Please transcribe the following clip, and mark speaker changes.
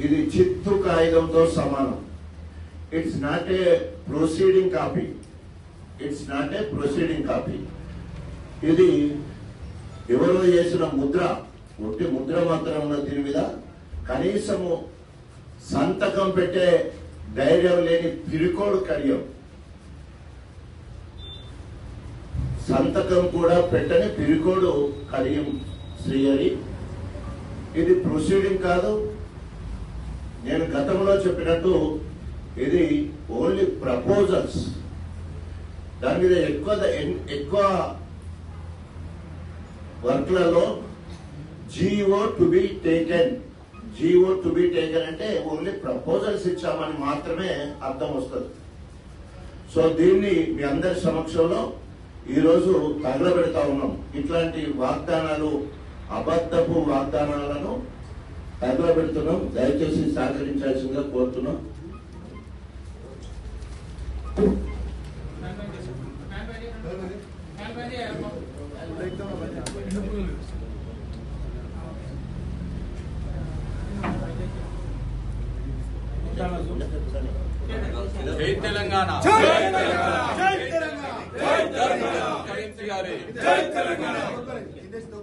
Speaker 1: ఇది చిత్తు కాగితంతో సమానం. It's not a proceeding copy. It's not a proceeding copy. ఇది ఎవరో చేసిన ముద్ర, ఒట్టి ముద్ర మాత్రం ఉన్న దీని మీద కనీసము సంతకం పెట్టే ధైర్యం లేని పిరికోడు కడియం, సంతకం కూడా పెట్టని పిరికోడు కడియం శ్రీహరి. ఇది ప్రొసీడింగ్ కాదు. నేను గతంలో చెప్పినట్టు ఇది ఓన్లీ ప్రపోజల్స్. దాని మీద ఎక్కువ వర్క్లలో జీఓ టు బి టేకెన్ అంటే ఓన్లీ ప్రపోజల్స్ ఇచ్చామని మాత్రమే అర్థం వస్తుంది. సో దీన్ని మీ అందరి సమక్షంలో ఈరోజు తగలబెడతా ఉన్నాం. ఇట్లాంటి వాగ్దానాలు, అబద్ధపు వాగ్దానాలను తగలబెడుతున్నాం. దయచేసి సహకరించాల్సిందిగా కోరుతున్నాం.
Speaker 2: జై తెలంగాణ,
Speaker 3: జై తెలంగాణ, జై తెలంగాణ,
Speaker 2: జై తెలంగాణ,
Speaker 3: జై తెలంగాణ.